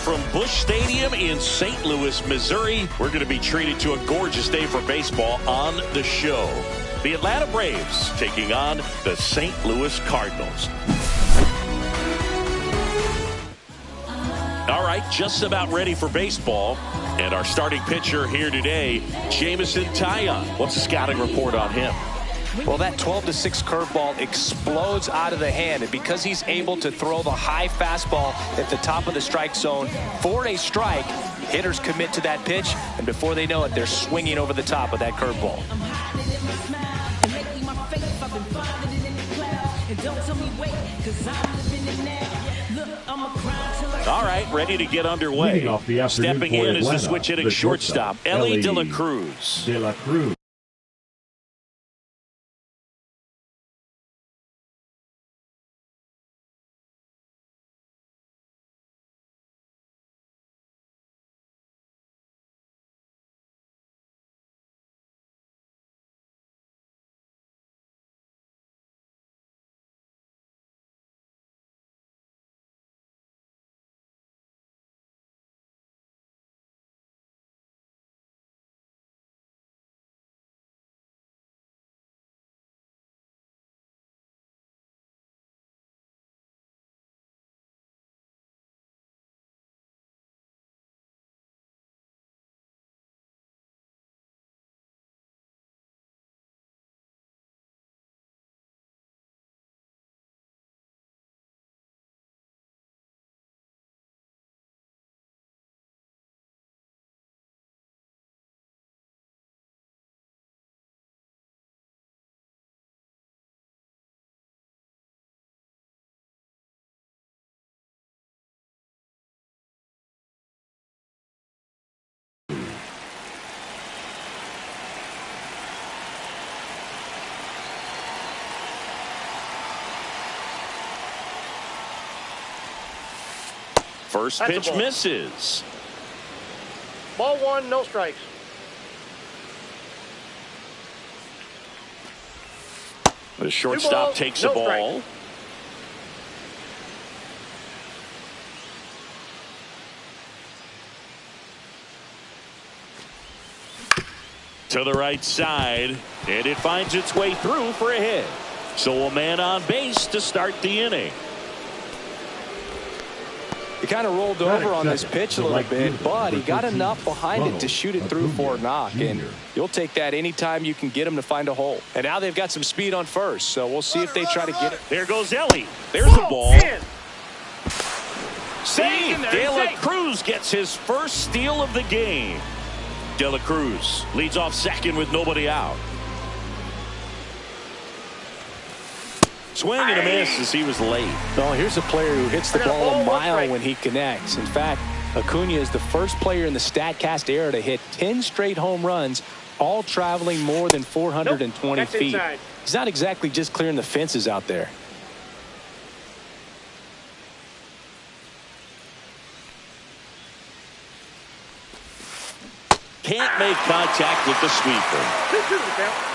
from Busch Stadium in St. Louis, Missouri. We're going to be treated to a gorgeous day for baseball on the show. The Atlanta Braves taking on the St. Louis Cardinals. All right, just about ready for baseball. And our starting pitcher here today, Jameson Taillon. What's the scouting report on him? Well, that 12-6 curveball explodes out of the hand, and because he's able to throw the high fastball at the top of the strike zone for a strike, hitters commit to that pitch, and before they know it, they're swinging over the top of that curveball. All right, ready to get underway. Stepping in is the switch hitting shortstop, Elly De La Cruz. First pitch misses. Ball one, no strikes. The shortstop takes the ball. To the right side, and it finds its way through for a hit. So a man on base to start the inning. He kind of rolled over on this pitch a little bit, but he got enough behind it to shoot it through for a knock. And you'll take that anytime you can get him to find a hole. And now they've got some speed on first, so we'll see if they try to get it. There goes Elly. There's the ball. Save. De La Cruz gets his first steal of the game. De La Cruz leads off second with nobody out. Swing and a miss as he was late. No, here's a player who hits the ball a mile when he connects. In fact, Acuna is the first player in the StatCast era to hit 10 straight home runs, all traveling more than 420 feet. Inside. He's not exactly just clearing the fences out there. Can't make contact with the sweeper.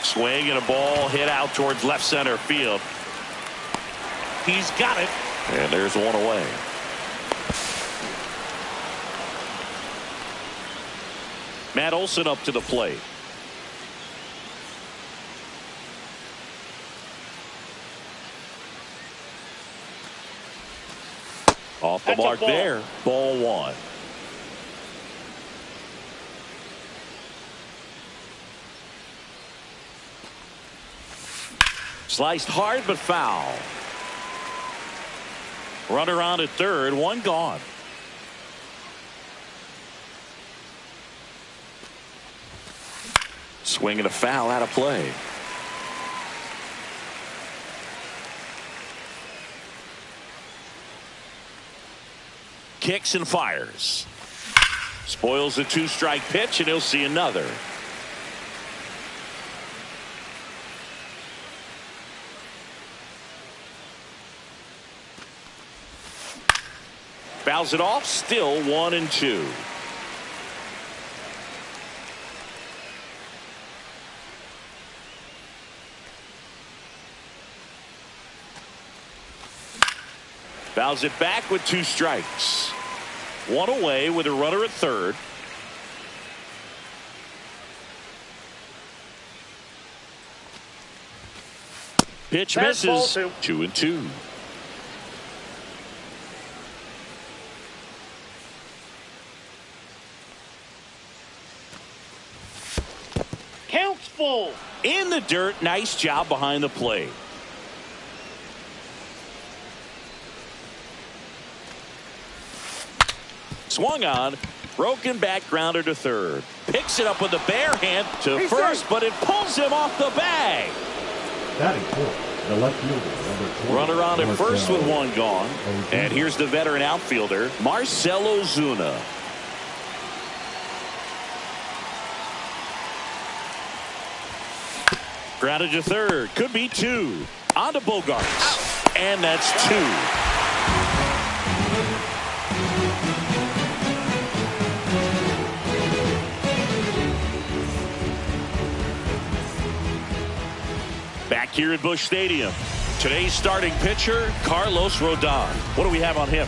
Swing and a ball hit out towards left center field. He's got it. And there's one away. Matt Olson up to the plate. Off the mark there. Ball one. Sliced hard but foul. Runner on at third, one gone. Swing and a foul out of play. Kicks and fires. Spoils the two-strike pitch, and he'll see another. Fouls it off, still 1-2. Fouls it back with 2 strikes. 1 away with a runner at third. Pitch misses. 2-2. Counts full. In the dirt. Nice job behind the plate. Swung on. Broken back grounder to third. Picks it up with the bare hand to first, but it pulls him off the bag. Batting fourth, the left fielder, number 20. Runner on at first with 1 gone. And here's the veteran outfielder, Marcell Ozuna. Grounded to third. Could be 2. On to Bogarts. And that's 2. Back here at Busch Stadium. Today's starting pitcher, Carlos Rodon. What do we have on him?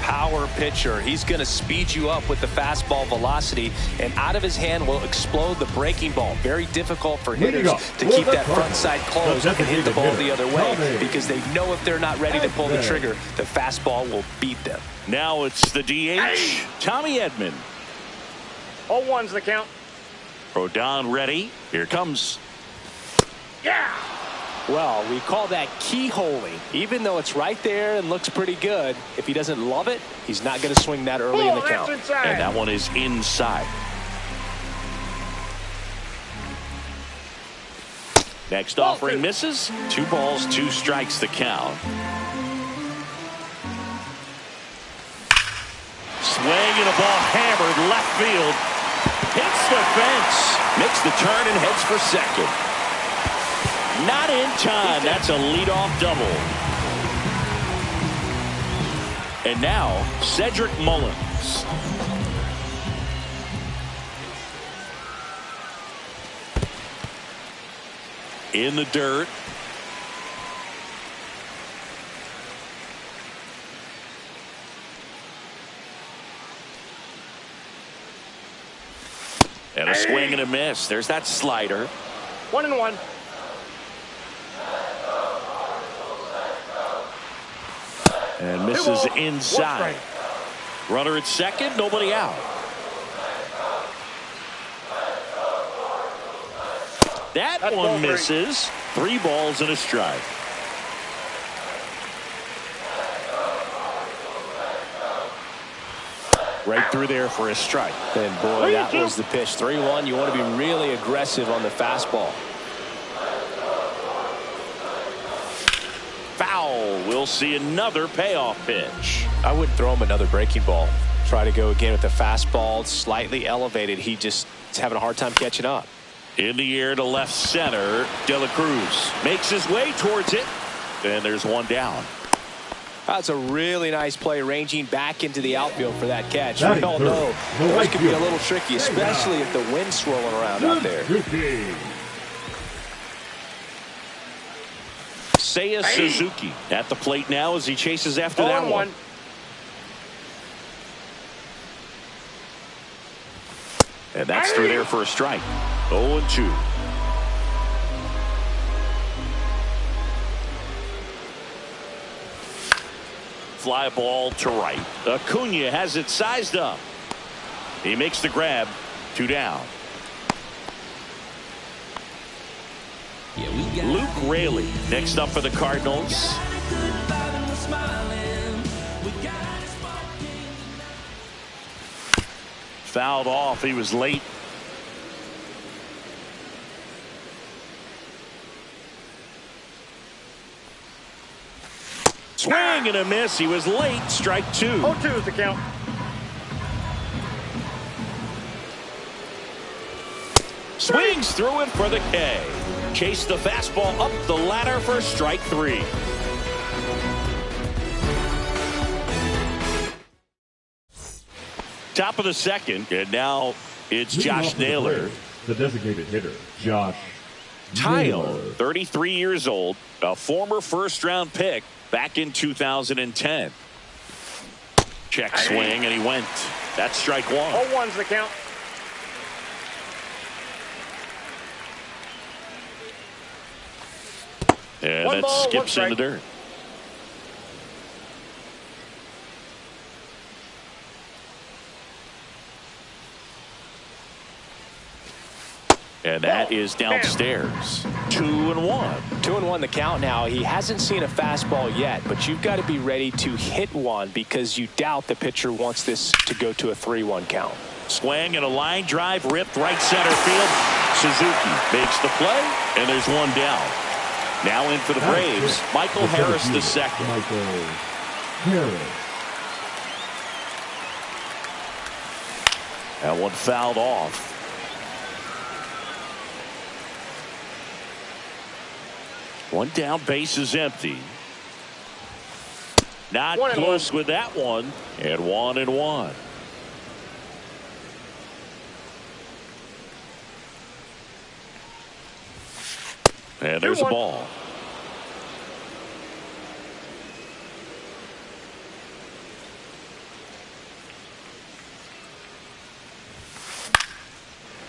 Power pitcher. He's going to speed you up with the fastball velocity, and out of his hand will explode the breaking ball. Very difficult for hitters to keep that front side closed and hit the ball the other way, because they know if they're not ready to pull the trigger, the fastball will beat them. Now it's the DH, Tommy Edman. 0-1's the count. Rodon ready. Here comes. Yeah. Well, we call that keyholing. Even though it's right there and looks pretty good, if he doesn't love it, he's not going to swing that early in the count. Inside. And that one is inside. Next offering misses. 2 balls, 2 strikes the count. Swing and a ball hammered left field. Hits the fence. Makes the turn and heads for second. Not in time. That's a leadoff double. And now, Cedric Mullins. In the dirt. And a swing and a miss. There's that slider. 1-1. And misses inside. Runner at second, nobody out. That one misses. 3 balls and a strike. Right through there for a strike. And boy, that was the pitch. 3-1. You want to be really aggressive on the fastball. Foul. We'll see another payoff pitch. I wouldn't throw him another breaking ball. Try to go again with the fastball, slightly elevated. He just is having a hard time catching up. In the air to left center. De La Cruz makes his way towards it. And there's one down. That's a really nice play, ranging back into the outfield for that catch. We all know this could be a little tricky, especially if the wind's swirling around out there. Seiya Suzuki at the plate now as he chases after that one. And that's through there for a strike. 0-2. Fly ball to right. Acuna has it sized up. He makes the grab. 2 down. Luke Raley next up for the Cardinals. Fouled off. He was late. Swing and a miss. He was late. Strike 2. 0-2 is the count. Swings through it for the K. Chase the fastball up the ladder for strike 3. Top of the second, and now it's Josh Naylor. The designated hitter, Josh Tyle, 33 years old, a former first-round pick back in 2010. Check swing, and he went. That's strike one. 0-1's the count. And One that ball, skips in the dirt. And that is downstairs. 2-1. 2-1 the count now. He hasn't seen a fastball yet, but you've got to be ready to hit one because you doubt the pitcher wants this to go to a 3-1 count. Swing and a line drive ripped right center field. Suzuki makes the play, and there's one down. Now in for the Braves, Michael Harris the second. Michael Harris. That one fouled off. One down, base is empty. Not close with that one. And 1-1. And there's a ball.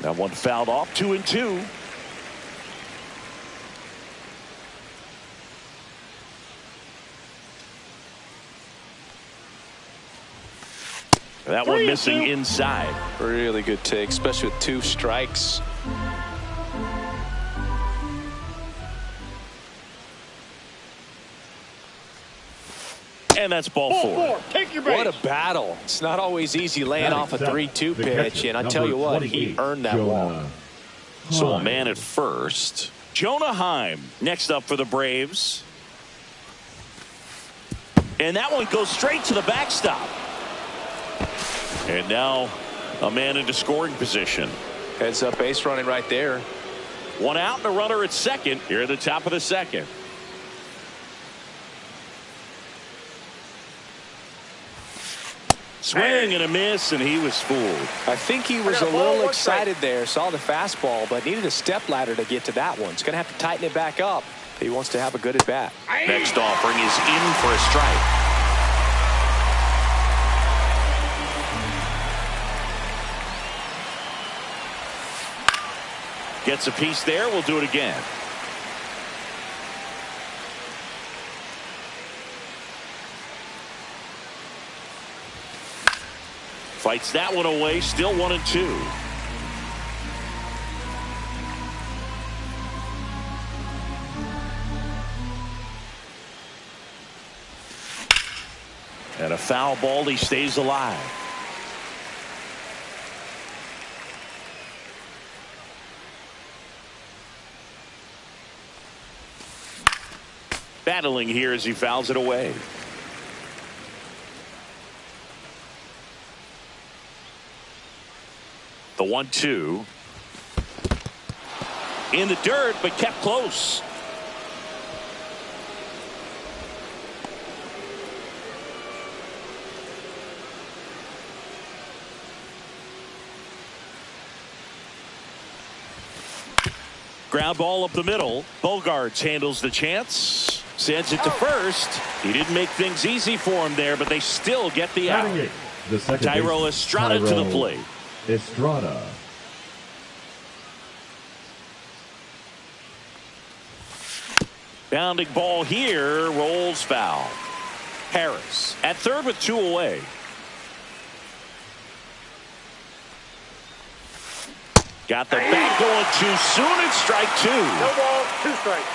That one fouled off. 2-2. That one missing inside. Really good take, especially with 2 strikes. And that's ball 4. Take your base. What a battle. It's not always easy laying off a 3-2 pitch, and I tell you what, he earned that walk. So a man at first. Jonah Heim next up for the Braves. And that one goes straight to the backstop. And now a man into scoring position. Heads up base running right there. One out and a runner at second here at the top of the second. Swing and a miss, and he was fooled. I think he was a little excited there, saw the fastball, but needed a step ladder to get to that one. He's going to have to tighten it back up if he wants to have a good at bat. Next offering is in for a strike. Gets a piece there. We'll do it again. Fights that one away. Still 1-2. And a foul ball. He stays alive. Battling here as he fouls it away. The 1-2. In the dirt, but kept close. Ground ball up the middle. Bogarts handles the chance. Sends it to first. He didn't make things easy for him there, but they still get the out. Thairo Estrada to the plate. Estrada. Bounding ball here. Rolls foul. Harris at third with 2 away. Got the bat going too soon. It's strike 2. No ball, 2 strikes.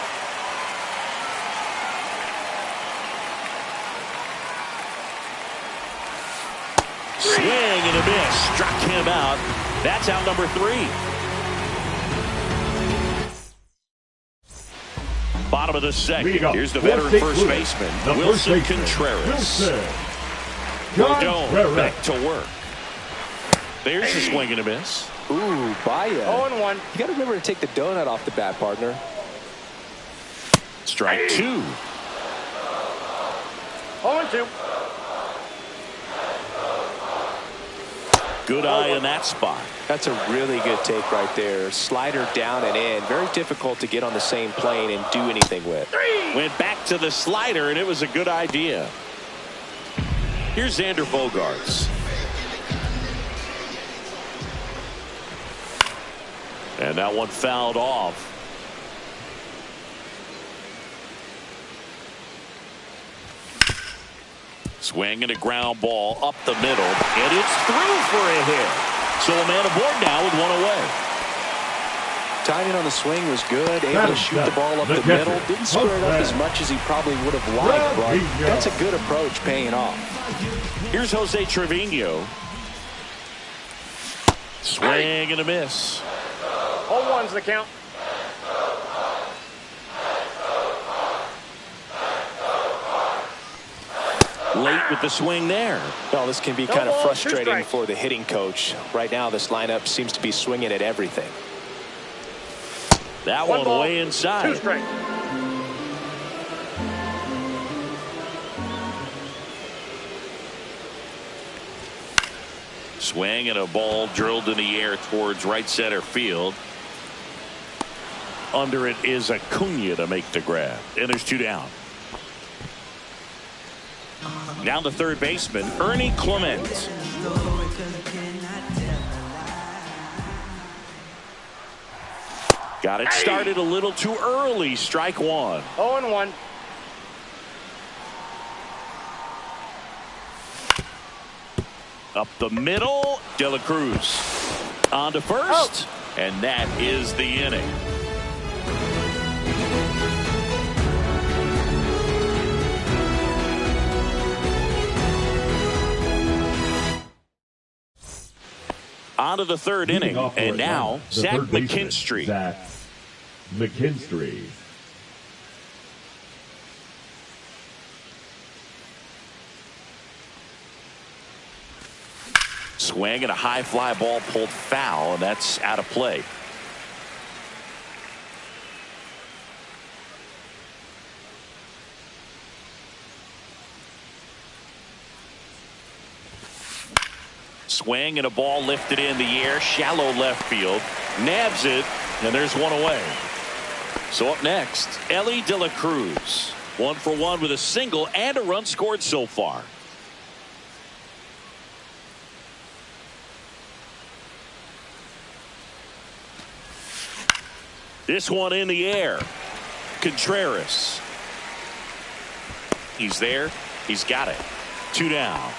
Swing and a miss. Struck him out. That's out number 3. Bottom of the second. Here's the veteran first baseman, Wilson Contreras. Rodon back to work. There's the swing and a miss. Ooh, Baez. 0-1. You got to remember to take the donut off the bat, partner. Strike 2. 0-2. Good eye in that spot. That's a really good take right there. Slider down and in. Very difficult to get on the same plane and do anything with. Went back to the slider, and it was a good idea. Here's Xander Bogaerts. And that one fouled off. Swinging a ground ball up the middle, and it's through for a hit. So a man aboard now with one away. Timing on the swing was good, able to shoot the ball up the middle. Didn't square it up as much as he probably would have liked, but that's a good approach paying off. Here's Jose Trevino. Swing and a miss. 0-1's the count. Late with the swing there. Well, this can be kind of frustrating for the hitting coach. Right now, this lineup seems to be swinging at everything. That one way inside. 2 strikes. Swing and a ball drilled in the air towards right center field. Under it is Acuna to make the grab. And there's 2 down. Now the third baseman, Ernie Clement. Got it started a little too early. Strike 1. 0-1. Up the middle, De La Cruz on to first, and that is the inning. On to the third inning, and now Zach McKinstry. Zach McKinstry. Swing and a high fly ball pulled foul, and that's out of play. Swing and a ball lifted in the air, shallow left field, nabs it, and there's one away. So up next, Ellie De La Cruz, 1 for 1 with a single and a run scored so far. This one in the air. Contreras. He's there. He's got it. 2 down.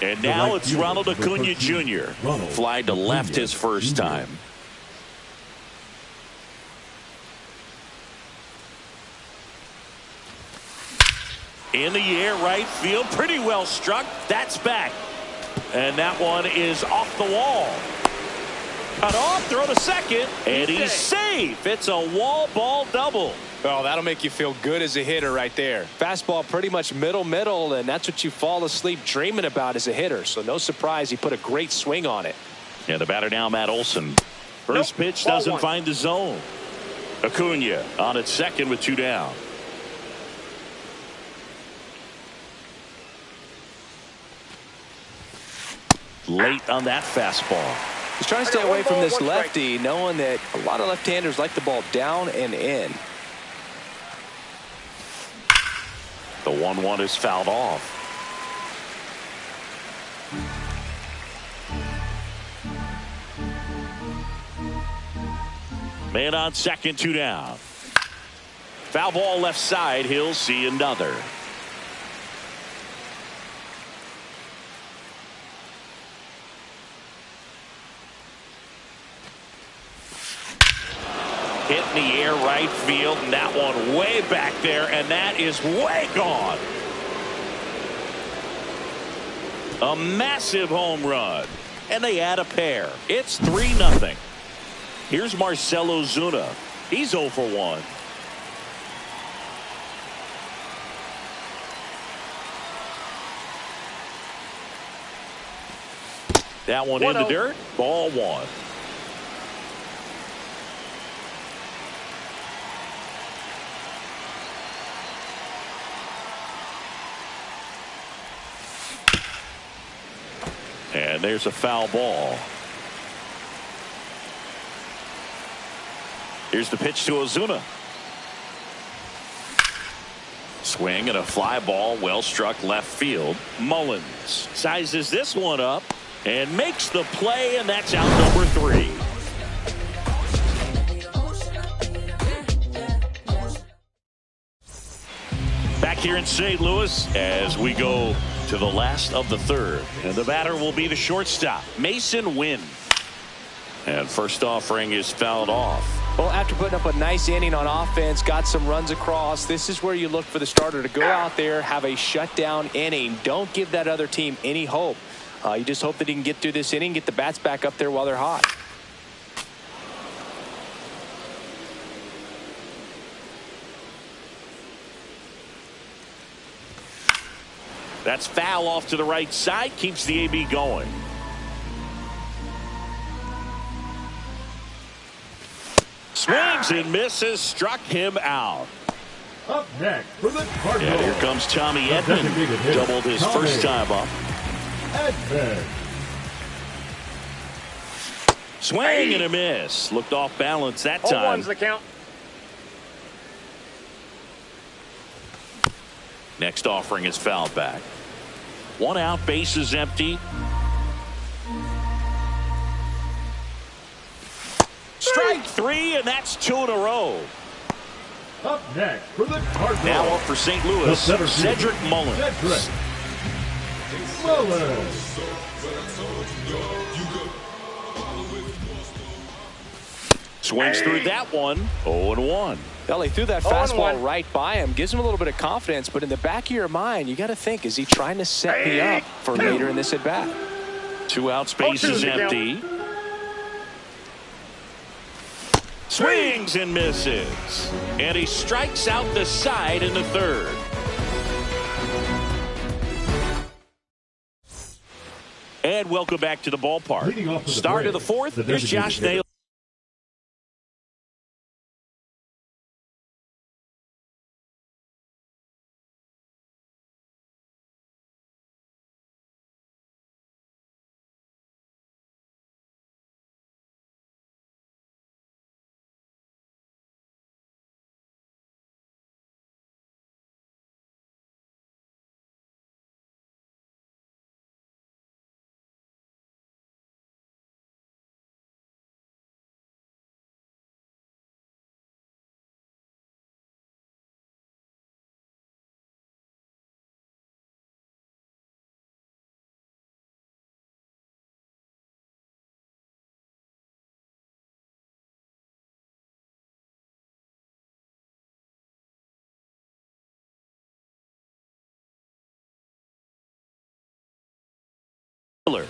And now it's Ronald Acuna Jr. Fly to left his first time. In the air, right field. Pretty well struck. That's back. And that one is off the wall. Cut off, throw to second, and he's safe. It's a wall ball double. Oh, that'll make you feel good as a hitter right there. Fastball pretty much middle, and that's what you fall asleep dreaming about as a hitter. So no surprise he put a great swing on it. Yeah, the batter now, Matt Olson. First pitch doesn't find the zone. Acuna on at second with 2 down. Late on that fastball. He's trying to stay away from this lefty, knowing that a lot of left-handers like the ball down and in. The 1-1 is fouled off. Man on second, 2 down. Foul ball left side. He'll see another. Hit in the air right field, and that one way back there, and that is way gone. A massive home run, and they add a pair. It's 3-0. Here's Marcell Ozuna. He's 0 for 1. That one in the dirt. Ball 1. And there's a foul ball. Here's the pitch to Ozuna. Swing and a fly ball, well struck left field. Mullins sizes this one up and makes the play, and that's out number 3. Back here in St. Louis as we go to the last of the third. And the batter will be the shortstop, Mason Wynn. And first offering is fouled off. Well, after putting up a nice inning on offense, got some runs across, this is where you look for the starter to go out there, have a shutdown inning. Don't give that other team any hope. You just hope that he can get through this inning, get the bats back up there while they're hot. That's foul off to the right side, keeps the AB going. Swings and misses, struck him out. Up next for the Cardinals. And here comes Tommy Edman. Doubled his first time up. Edman. Swing and a miss. Looked off balance that time. 0-1's the count. Next offering is fouled back. 1 out, base is empty. Strike 3, and that's 2 in a row. Up next for the Cardinals. Now up for St. Louis, Cedric Mullins. Cedric Mullins. Swings through that one. 0-1. Well, he threw that fastball right by him. Gives him a little bit of confidence, but in the back of your mind, you got to think, is he trying to set me up for later in this at-bat? 2 outs, base is empty. Swings and misses. And he strikes out the side in the third. And welcome back to the ballpark. Start of the fourth. Here's Josh Naylor.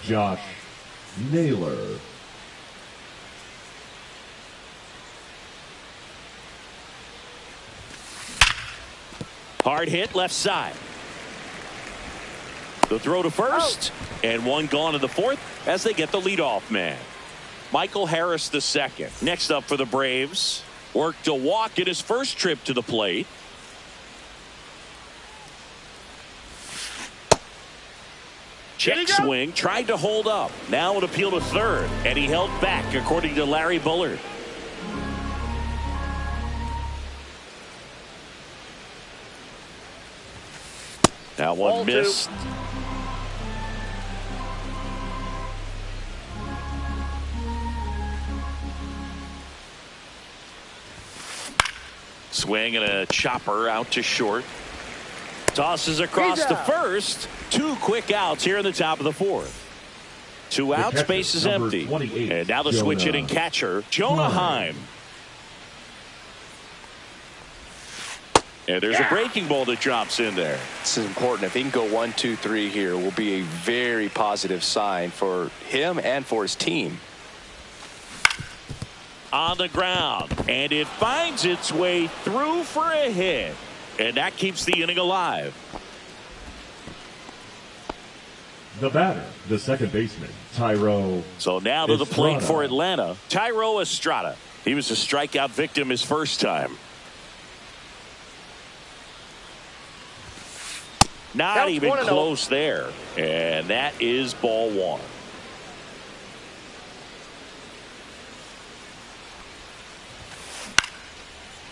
Josh Naylor. Hard hit left side. The throw to first, and one gone to the fourth as they get the leadoff man. Michael Harris the second. Next up for the Braves, worked a walk in his first trip to the plate. Check swing, tried to hold up. Now an appeal to third, and he held back, according to Larry Bullard. That one missed. Swing and a chopper out to short. Tosses across to first. 2 quick outs here in the top of the fourth. 2 outs, base is empty. And now the switch hitting catcher, Jonah Heim. And there's a breaking ball that drops in there. This is important. If he can go 1, 2, 3 here, will be a very positive sign for him and for his team. On the ground, and it finds its way through for a hit. And that keeps the inning alive. The batter, the second baseman, Tyro. So now to the plate Estrada. for Atlanta, Tyro Estrada. He was a strikeout victim his first time. Not Count even 1-0. close there. And that is ball one.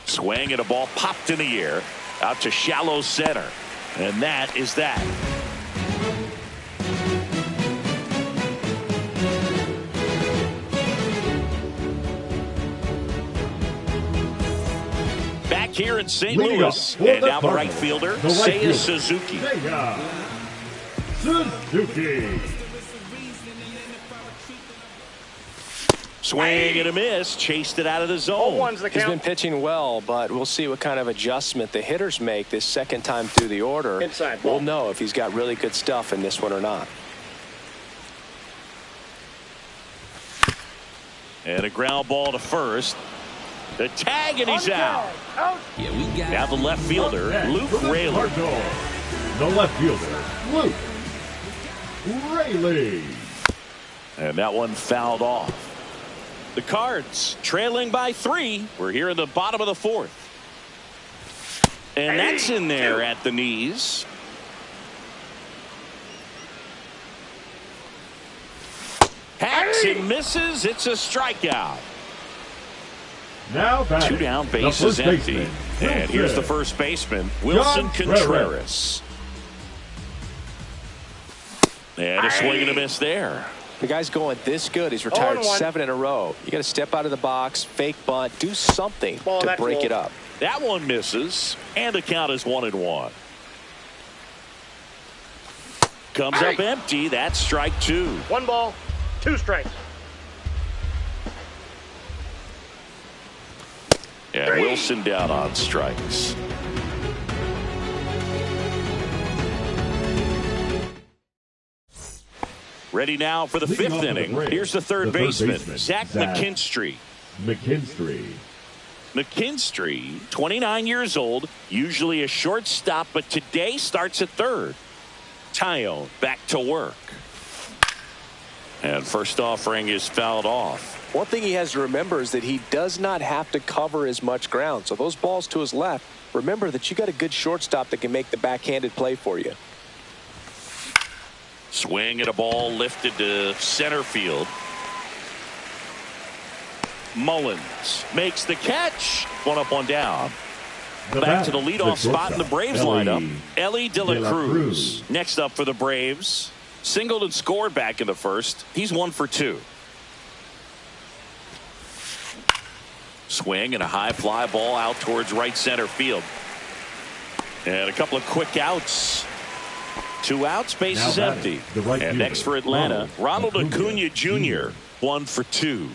Swing and a ball popped in the air out to shallow center. And that is that. Back here in St. Louis, and now the right fielder, Seiya Suzuki. Suzuki. Swing and a miss, chased it out of the zone. 0-1's the He's count. been pitching well, but we'll see what kind of adjustment the hitters make this second time through the order. Inside ball. We'll know if he's got really good stuff in this one or not. And a ground ball to first. The tag, and he's out. Out. Now the left fielder, Luke Rayleigh. The left fielder, Luke Rayleigh. And that one fouled off. The Cards trailing by 3. We're here in the bottom of the 4th. And that's in there at the knees. Hacks and misses. It's a strikeout. Now back. 2 down, the base first is empty. baseman, And here's the first baseman, Wilson Contreras. And a swing and a miss there. The guy's going this good. He's retired 0-1. 7 in a row. You got to step out of the box, fake bunt, do something Ball, to that break ball. it up. That one misses, and the count is 1-1. Comes up empty. That's strike 2. 1 ball, 2 strikes. And Wilson down on strikes. Ready now for the Leading 5th off for the inning. Braves, Here's the third the third baseman, baseman, Zach Zach McKinstry. McKinstry, 29 years old, usually a shortstop, but today starts at third. Tyone back to work. And first offering is fouled off. One thing he has to remember is that he does not have to cover as much ground. So those balls to his left, remember that you got a good shortstop that can make the backhanded play for you. Swing and a ball lifted to center field. Mullins makes the catch. 1 up, 1 down. Back to the leadoff spot in the Braves lineup. Ellie De La Cruz. Next up for the Braves. Singled and scored back in the first. He's 1 for 2. Swing and a high fly ball out towards right center field. And a couple of quick outs. 2 outs, base is empty. And next for Atlanta, Ronald Acuna Jr. 1 for 2.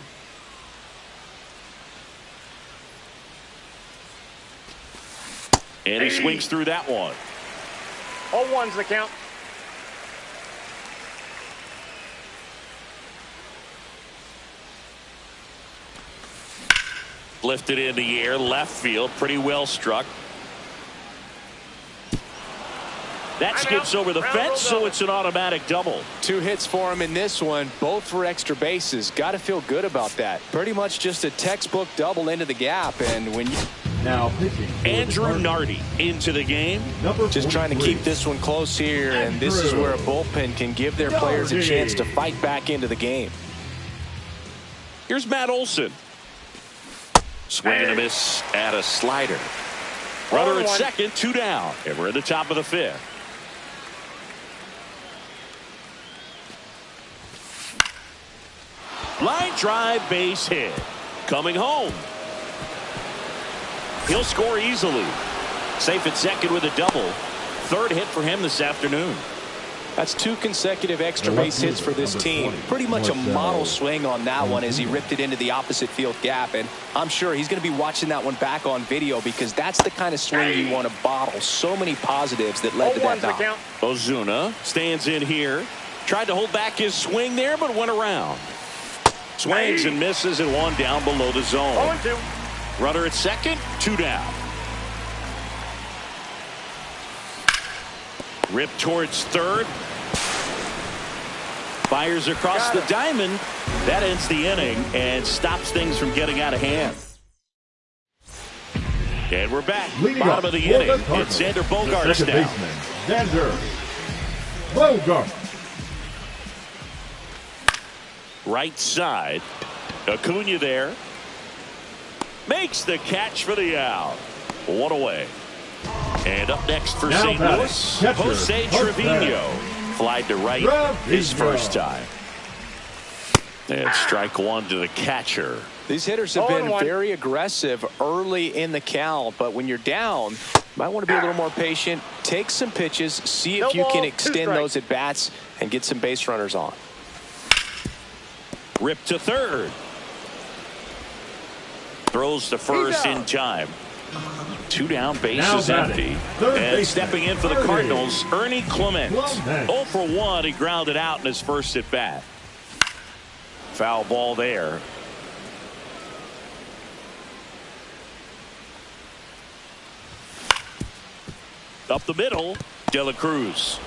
And he swings through that one. 0-1's the count. Lifted in the air, left field, pretty well struck. That skips over the fence, so it's an automatic double. 2 hits for him in this one, both for extra bases. Got to feel good about that. Pretty much just a textbook double into the gap. And when you Now pitching. Andrew Nardi into the game. just trying to keep this one close here, and this is where a bullpen can give their players a chance to fight back into the game. Here's Matt Olson. Swing and a miss at a slider. Runner at second, 2 down. And we're at the top of the 5th. Line drive, base hit. Coming home. He'll score easily. Safe at second with a double. 3rd hit for him this afternoon. That's 2 consecutive extra base hits for this team. Pretty much a model swing on that one as he ripped it into the opposite field gap. And I'm sure he's going to be watching that one back on video because that's the kind of swing you want to bottle. So many positives that led to that knock. Ozuna stands in here. Tried to hold back his swing there, but went around. Swings and misses and 1 down below the zone. 0-2. Runner at second, 2 down. Rip towards third. Fires across the diamond. That ends the inning and stops things from getting out of hand. And we're back. Bottom of the inning. It's Xander Bogaerts now. Xander Bogart. Right side. Acuna there. Makes the catch for the out. One away. And up next for St. Louis, Jose Trevino. Flied to right his first time. And strike one to the catcher. These hitters have been very aggressive early in the count, but when you're down, you might want to be a little more patient. Take some pitches, see if you can extend those at bats and get some base runners on. Rip to third. Throws to first in time. Two down, base is empty. And stepping in for the Cardinals, Ernie Clement. 0 for 1, he grounded out in his first at bat. Foul ball there. Up the middle, De La Cruz.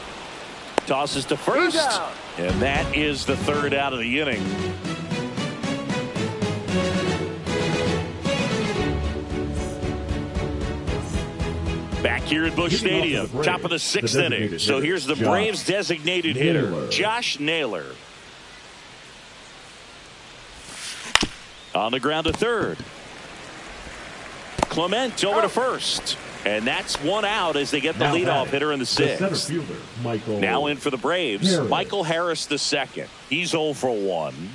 Tosses to first. And that is the third out of the inning. Back here at Busch Stadium, top of the sixth inning. So here's the Braves designated hitter, Josh Naylor. On the ground to third. Clement over to first. And that's one out as they get the leadoff hitter in the sixth. Now in for the Braves, Michael Harris the second. He's 0 for 1.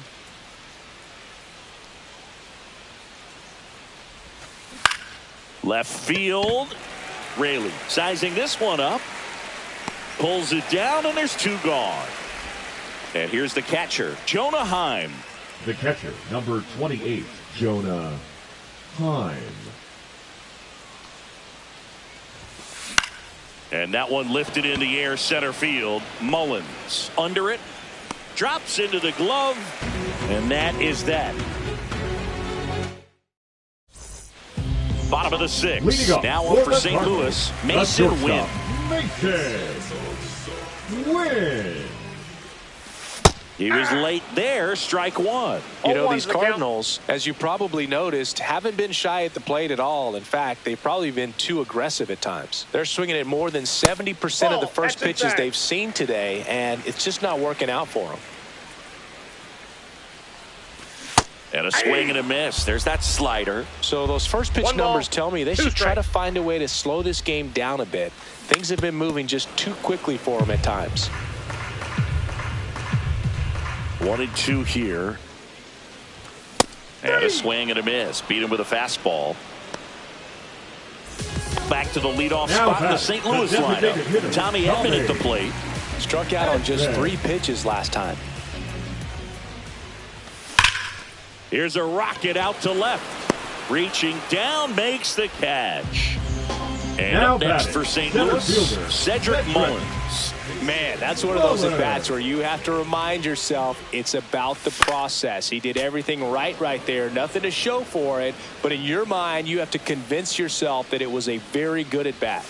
Left field. Raley sizing this one up. Pulls it down, and there's two gone. And here's the catcher, Jonah Heim. The catcher, number 28, Jonah Heim. And that one lifted in the air, center field. Mullins under it. Drops into the glove. And that is that. Bottom of the sixth. Now up for St. Louis, Mason Wynn. Mason Wynn. He was late there, strike one. You know, these Cardinals, as you probably noticed, haven't been shy at the plate at all. In fact, they've probably been too aggressive at times. They're swinging at more than 70% of the first pitches they've seen today, and it's just not working out for them. And a swing and a miss. There's that slider. So those first pitch numbers tell me they should try to find a way to slow this game down a bit. Things have been moving just too quickly for them at times. 1-2 here. And a swing and a miss. Beat him with a fastball. Back to the leadoff spot in the St. Louis lineup. Tommy Edman at the plate. Struck out on just 3 pitches last time. Here's a rocket out to left. Reaching down, makes the catch. And up next for St. Louis, Cedric Mullins. Man, that's one of those at-bats where you have to remind yourself it's about the process. He did everything right there. Nothing to show for it. But in your mind, you have to convince yourself that it was a very good at-bat.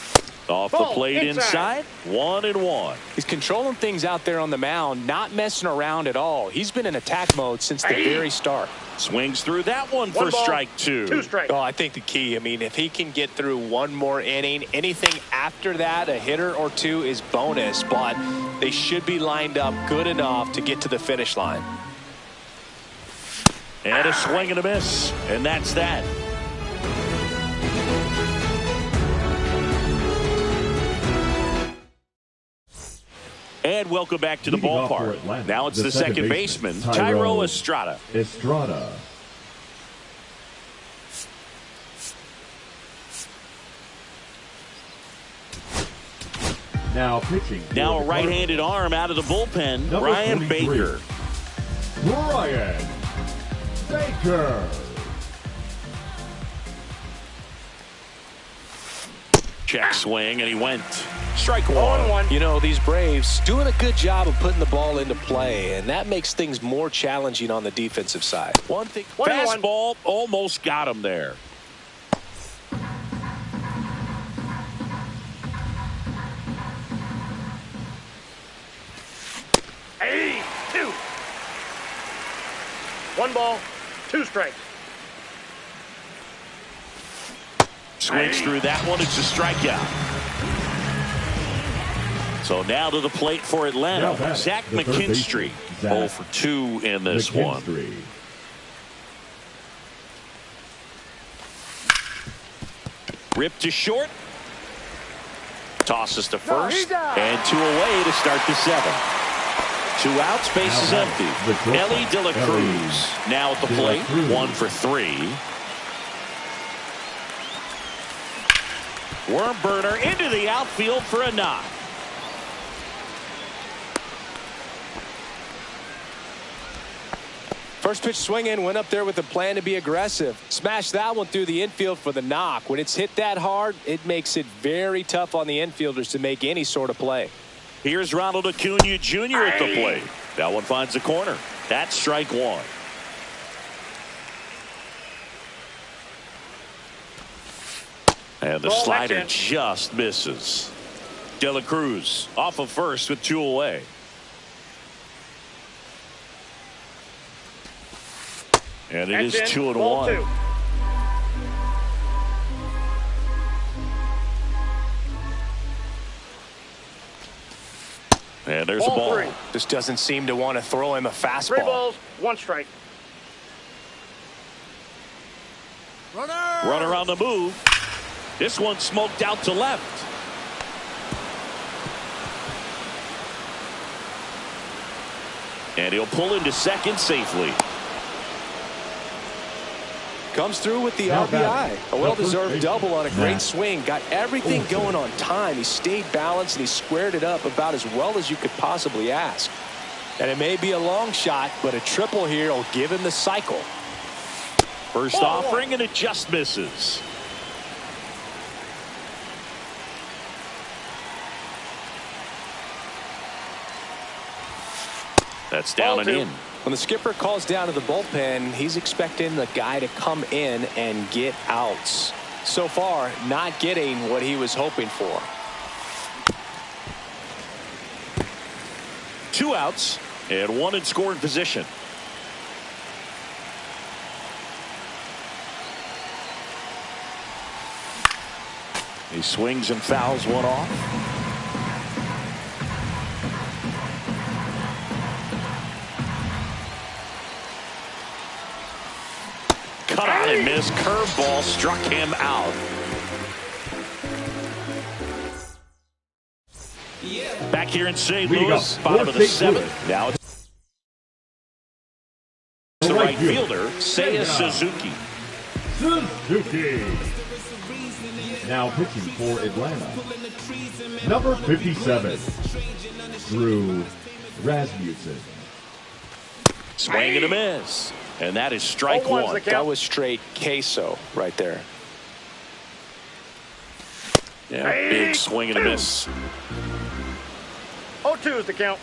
Off the plate inside, 1-1. He's controlling things out there on the mound, not messing around at all. He's been in attack mode since the very start. Swings through that one for strike two. 2 strikes. Oh, I think the key, I mean, if he can get through one more inning, anything after that, a hitter or two is bonus, but they should be lined up good enough to get to the finish line. And a swing and a miss, and that's that. And welcome back to the ballpark. Now it's the second baseman, Thairo Estrada. Now pitching. Now a right-handed arm out of the bullpen, Ryan Baker. Ryan Baker. Check swing, and he went. Strike one. You know, these Braves doing a good job of putting the ball into play, and that makes things more challenging on the defensive side. Fastball almost got him there. Hey, 2. 1 ball, 2 strikes. Swings through that one. It's a strikeout. So now to the plate for Atlanta. Zach McKinstry, 0 for 2 in this one. Ripped to short. Tosses to first. And 2 away to start the 7th. 2 outs, base is empty. Ellie De La Cruz now at the plate, 1 for 3. Worm burner into the outfield for a knock. First pitch swing in, went up there with a plan to be aggressive. Smashed that one through the infield for the knock. When it's hit that hard, it makes it very tough on the infielders to make any sort of play. Here's Ronald Acuna Jr. at the plate. That one finds the corner. That's strike 1. And the slider just misses. De La Cruz off of first with 2 away. And it is 2-1. And there's a ball. 3. Just doesn't seem to want to throw him a fastball. 3 balls, 1 strike. Runner on the move. This one smoked out to left. And he'll pull into second safely. Comes through with the RBI. A well-deserved double on a great swing. Got everything going on time. He stayed balanced and he squared it up about as well as you could possibly ask. And it may be a long shot, but a triple here will give him the cycle. First offering, and it just misses. That's down and in. When the skipper calls down to the bullpen, he's expecting the guy to come in and get outs. So far, not getting what he was hoping for. 2 outs and 1 in scoring position. He swings and fouls one off. Cut on and miss. Curveball struck him out. Back here in St. Louis, bottom of the 7th. Now it's the right fielder, Seiya Suzuki. Now pitching for Atlanta, number 57, Drew Rasmussen. Swing and a miss. And that is strike 1. That was straight queso right there. Yeah, big swing and a miss. 0-2 is the count.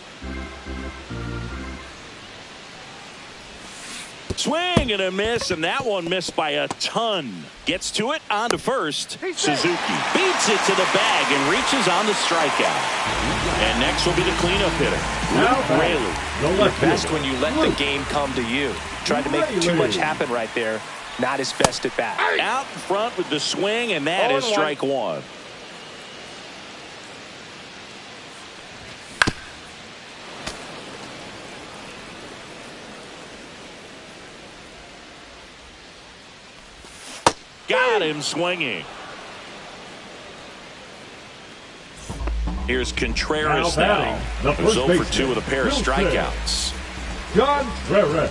Swing and a miss, and that one missed by a ton. Gets to it, on to first. Suzuki beats it to the bag and reaches on the strikeout. And next will be the cleanup hitter, Luke Raley. Best when you let the game come to you. Tried to make too much happen right there. Not his best at bat. Out in front with the swing, and that is strike 1. Got him swinging. Here's Contreras now. Who's 0 for 2 with a pair of strikeouts. Contreras.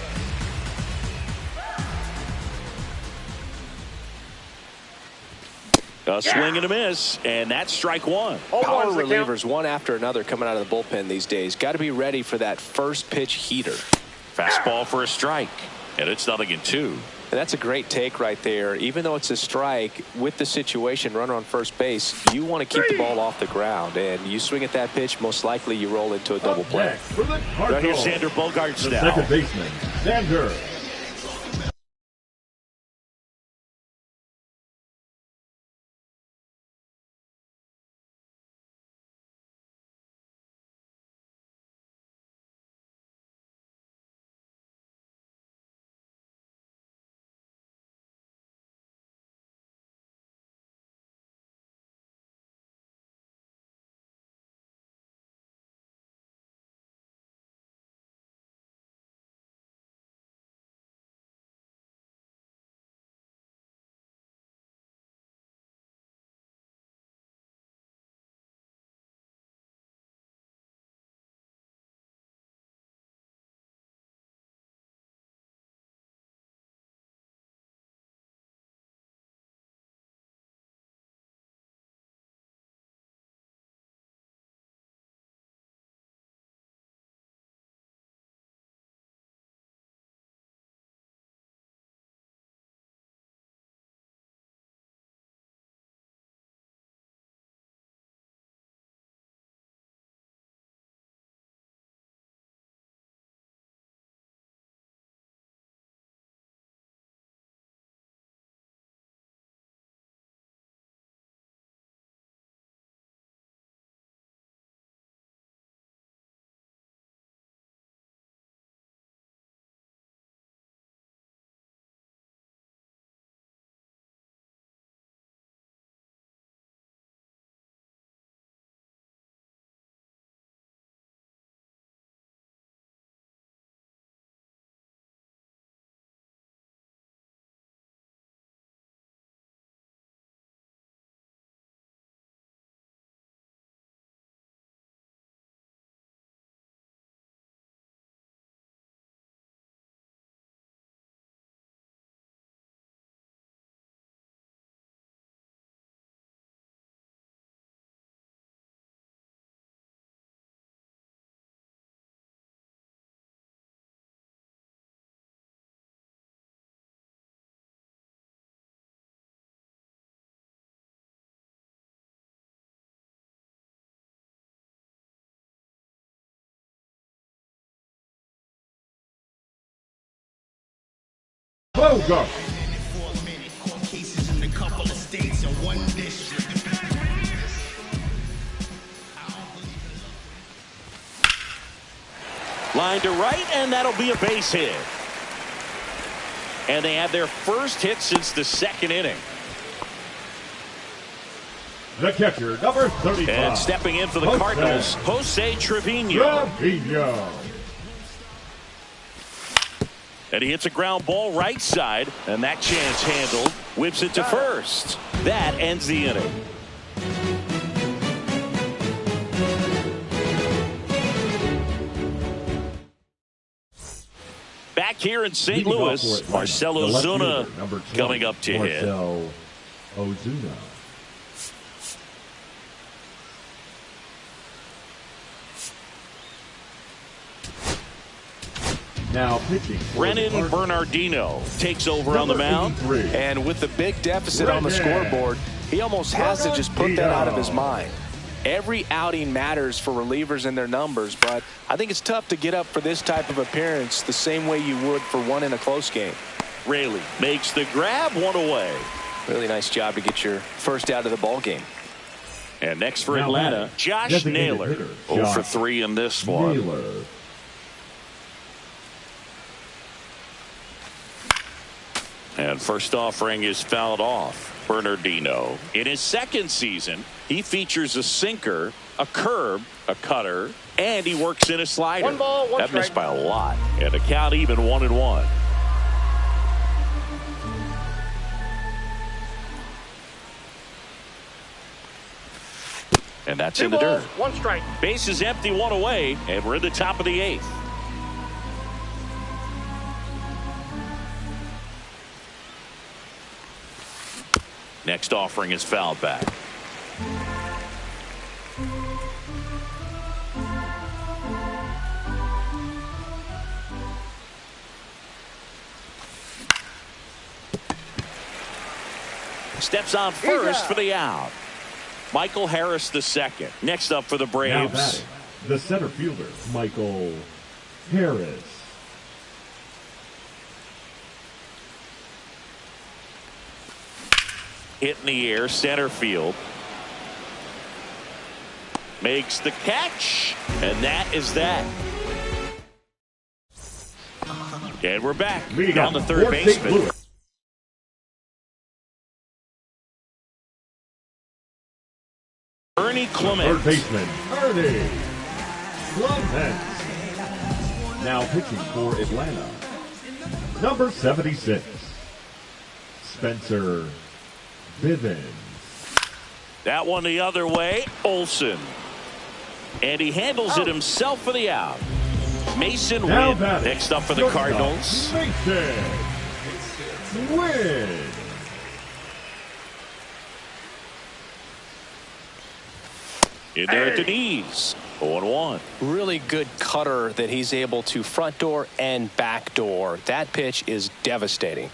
A swing and a miss, and that's strike 1. Power relievers one after another coming out of the bullpen these days. Got to be ready for that first pitch heater. Fastball for a strike, and it's 0-2. And that's a great take right there. Even though it's a strike, with the situation, runner on first base, you want to keep the ball off the ground. And you swing at that pitch, most likely you roll into a double play. Right here's Xander Bogaerts now. Second baseman, Xander Bogart. Line to right, and that'll be a base hit. And they had their first hit since the second inning. The catcher, number 35. And stepping in for the Cardinals, Jose Trevino. And he hits a ground ball right side, and that chance handled. Whips it to first. That ends the inning. Back here in St. Louis, Marcell Ozuna coming up to hit. Marcell Ozuna. Now pitching. Brennan Bernardino takes over on the mound. And with the big deficit on the scoreboard, he almost has to just put that out of his mind. Every outing matters for relievers and their numbers, but I think it's tough to get up for this type of appearance the same way you would for one in a close game. Raley makes the grab, one away. Really nice job to get your first out of the ball game. And next for Atlanta, Josh Naylor. 0 for 3 in this one. And first offering is fouled off. Bernardino. In his second season, he features a sinker, a curve, a cutter, and he works in a slider. One ball, one that strike. missed by a lot. And a count even 1-1. And that's in the dirt. 1 strike. Base is empty, 1 away, and we're in the top of the 8th. Next offering is fouled back. Steps on first for the out. Michael Harris the second. Next up for the Braves, the center fielder, Michael Harris. Hit in the air, center field. Makes the catch, and that is that. And we're back down to third baseman. Ernie Clement. Third baseman, Ernie Clement. Now pitching for Atlanta, number 76, Spencer Bivens. That one the other way, Olsen. And he handles it himself for the out. Mason Wynn next up for the Cardinals. Mason Wynn. In there at the knees. 0-1. Really good cutter that he's able to front door and back door. That pitch is devastating.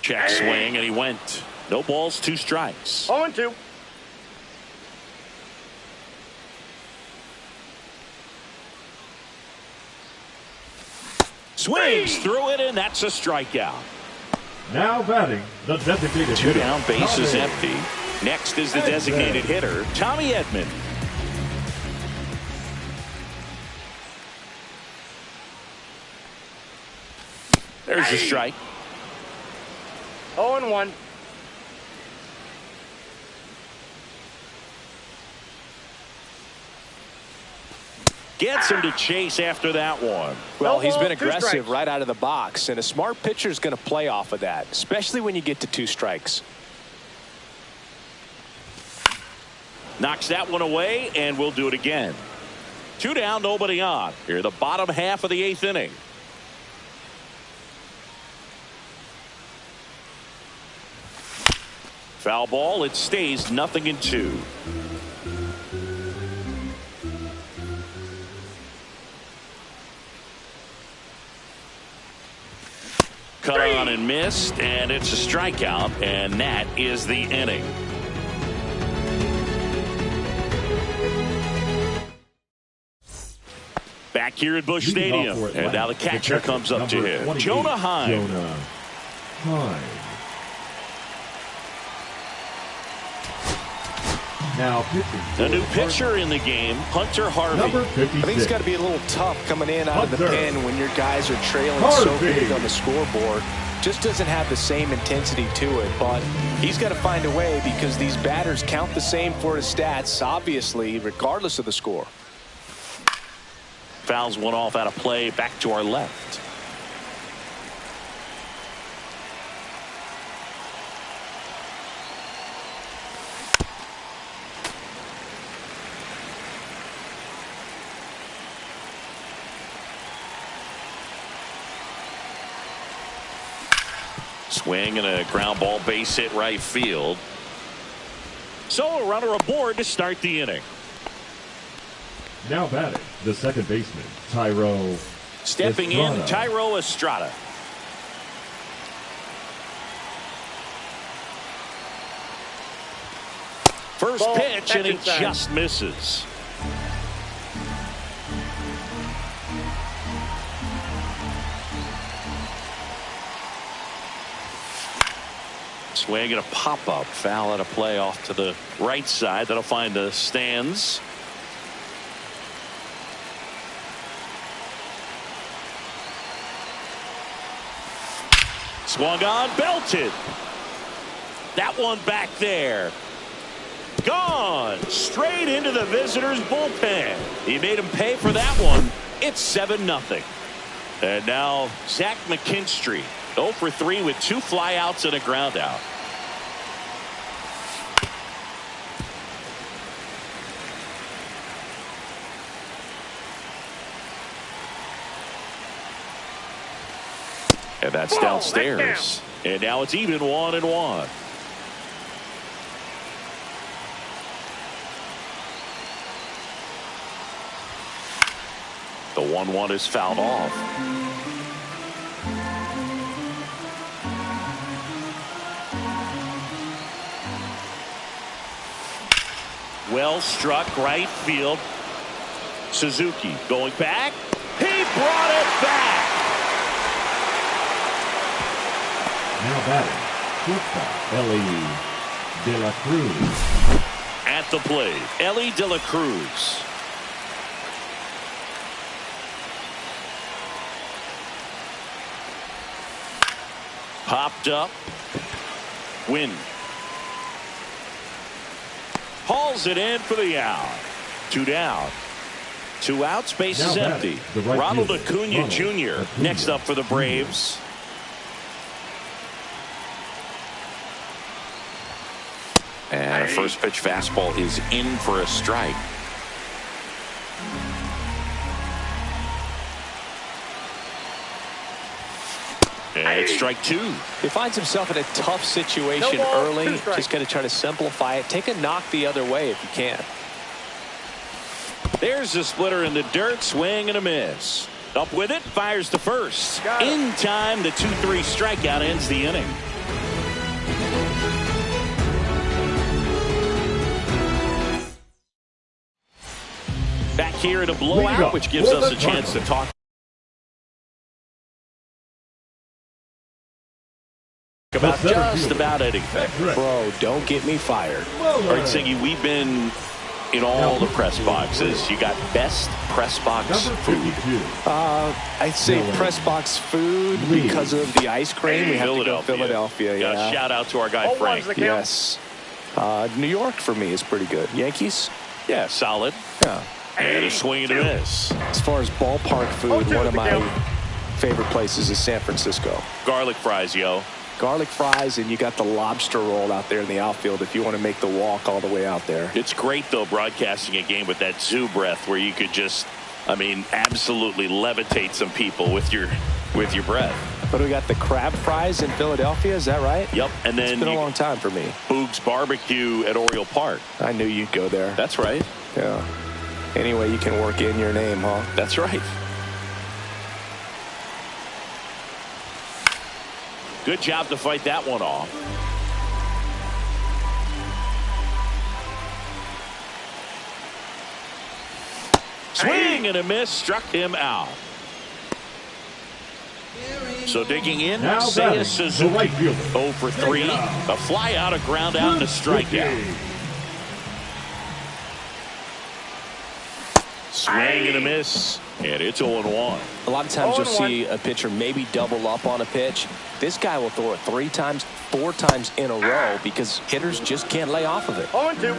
Check swing, and he went. No balls, 2 strikes. 0-2. Swings through it, and that's a strikeout. Now batting, the designated 2 hitter, down, base is Tommy empty. Next is the designated hitter, Tommy Edman. There's a strike. 0-1. Gets him to chase after that one. Well, No he's ball, been 2 aggressive strikes. right out of the box, and a smart pitcher is going to play off of that, especially when you get to 2 strikes. Knocks that one away, and we'll do it again. 2 down, nobody on. Here, the bottom half of the 8th inning. Foul ball, it stays 0-2. Cut on and missed, and it's a strikeout, and that is the inning. Back here at Busch Stadium. And now the catcher comes up to him. Jonah Heim. Now a new pitcher in the game, Hunter Harvey. Number 56. I think it's got to be a little tough coming in out of the pen when your guys are trailing so big on the scoreboard. Just doesn't have the same intensity to it, but he's got to find a way because these batters count the same for his stats, obviously, regardless of the score. Fouls one off out of play, back to our left. Swing and a ground ball, base hit right field. So a runner aboard to start the inning. Now batting, the second baseman, Thairo Stepping Estrada. in, Thairo Estrada. First Ball, pitch, and he inside. just misses. Swing and a pop-up, foul at a play off to the right side. That'll find the stands. Swung on, belted. That one back there. Gone straight into the visitors' bullpen. He made him pay for that one. It's 7-0. And now Zach McKinstry, 0 for 3 with 2 flyouts and a ground out. And that's downstairs. And now it's even 1-1. The 1-1 is fouled off. Well struck right field. Suzuki going back. He brought it back. Now batting, shortstop, Ellie De La Cruz. At the plate, Ellie De La Cruz. Popped up. Win. Hauls it in for the out. 2 down. 2 outs, base is empty. Right Ronald fielder, Acuna Jr. next up for the Braves. And a first pitch fastball is in for a strike. And it's strike 2. He finds himself in a tough situation early. Just got to try to simplify it. Take a knock the other way if you can. There's the splitter in the dirt. Swing and a miss. Up with it. Fires to first. In time, the 2-3 strikeout ends the inning. Back here in a blowout, which gives us a chance to talk about just about anything. Bro, don't get me fired. All right, Siggy, we've been in all the press boxes. You got best press box food. I'd say press box food because of the ice cream. We have to go Philadelphia. Yeah. Shout out to our guy Frank. Yes. New York for me is pretty good. Yankees? Yeah, solid. Yeah. And a swing and a miss. As far as ballpark food, one of my favorite places is San Francisco. Garlic fries, yo. Garlic fries, and you got the lobster roll out there in the outfield if you want to make the walk all the way out there. It's great, though, broadcasting a game with that zoo breath where you could just, I mean, absolutely levitate some people with your breath. But we got the crab fries in Philadelphia, is that right? Yep. And then it's been a long time for me. Boog's Barbecue at Oriole Park. I knew you'd go there. That's right. Yeah. Anyway, you can work in your name, huh? That's right. Good job to fight that one off. Swing and a miss, struck him out. So digging in, Seiya Suzuki, right 0 for 3. A fly out, a ground out, and a strikeout. Swing and a miss, and it's 0-1. A lot of times you'll see a pitcher maybe double up on a pitch. This guy will throw it 3 times, 4 times in a row because hitters just can't lay off of it. 0-2.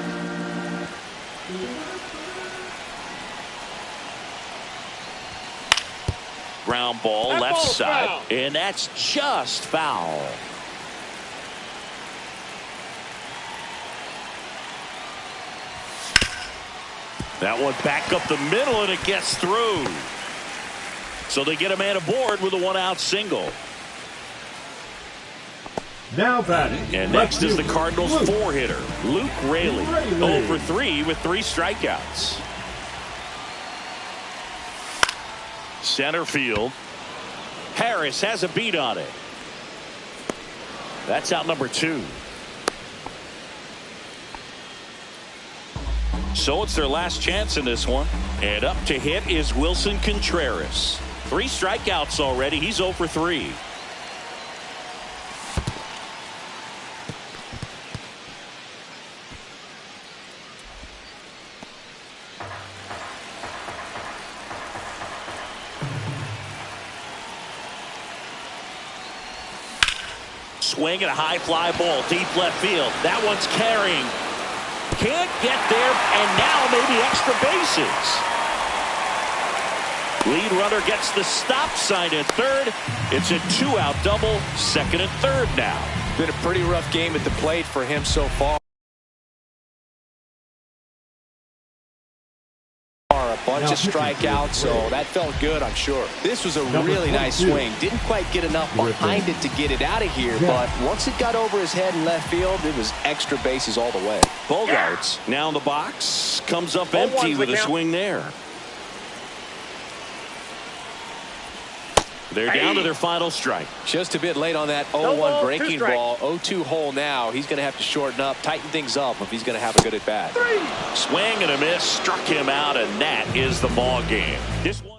Ground ball, That left ball's side, foul. and that's just foul. That one back up the middle, and it gets through. So they get a man aboard with a 1-out single. Now batting. And next is the Cardinals' 4-hitter, Luke Raley, 0 for 3 with 3 strikeouts. Center field. Harris has a beat on it. That's out number 2. So it's their last chance in this one. And up to hit is Wilson Contreras. 3 strikeouts already. He's 0 for 3. Swing and a high fly ball deep left field. That one's carrying. Can't get there, and now maybe extra bases. Lead runner gets the stop sign at third. It's a 2-out double, second and third now. Been a pretty rough game at the plate for him so far. A bunch of strikeouts, so that felt good, I'm sure. This was a really nice swing. Didn't quite get enough behind it to get it out of here, but once it got over his head in left field, it was extra bases all the way. Bogarts now in the box, comes up empty with a swing there. They're down to their final strike. Just a bit late on that 0-1 breaking ball. 0-2 hole now. He's going to have to shorten up, tighten things up if he's going to have a good at bat. Swing and a miss, struck him out, and that is the ball game. This one.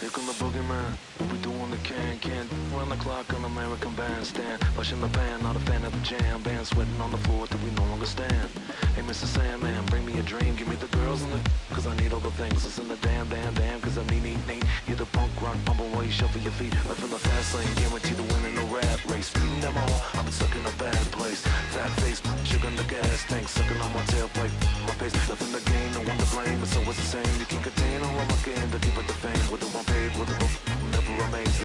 Here come the boogeyman, we doing the can run the clock on American Bandstand. Pushing the band, not a fan of the jam. Band sweating on the floor till we no longer stand. Hey, Mr. Sandman, bring me a dream. Give me the girls in the, cause I need all the things that's in the damn, cause I need. You're the punk rock bumble while you shuffle your feet. Left in the fast lane, guaranteed to win in the rap race. Beating them all, I've been stuck in a bad place. Fat face, sugar in the gas tank, sucking on my tailpipe. My face, left in the game, no one to blame, but so it's the same. You can't contain all of my